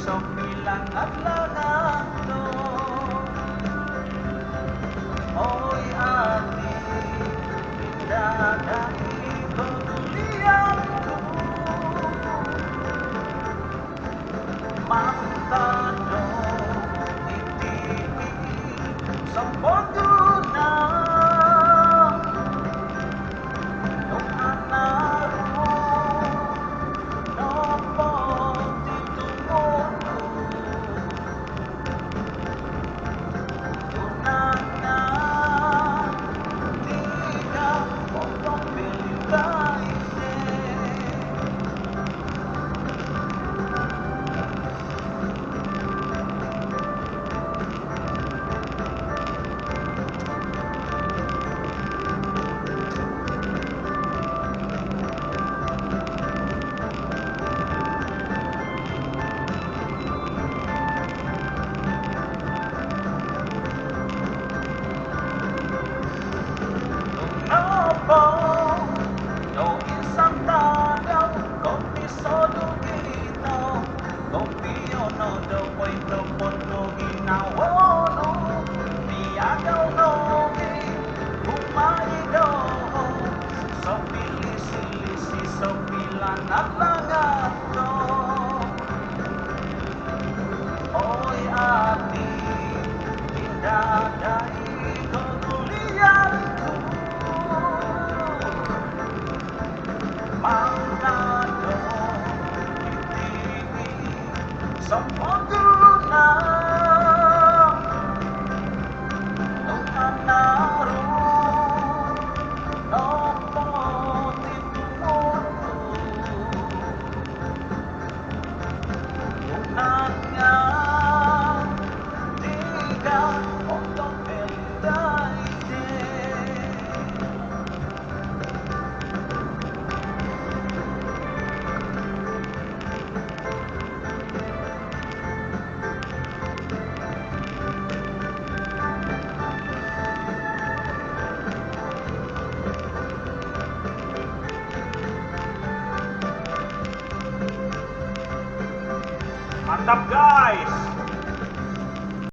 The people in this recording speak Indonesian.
sa pilang at langato. Oy ati, pinadai kemuliaan ku. Mantado, iti sa mundo na. Nung anaro, no isang tanaw, kung isodo dito, kung piyono do ko'y propondo ginawono, niyagaw nogi, kumaido, so pilisi-lisi, so pilang at langato. Oy ati, pinadai kemuliaan ku. Mantado, iti sa mundo na. Nung anaro, napatit mundo. Unan nga, di ka otong pelidaite. Mantap guys!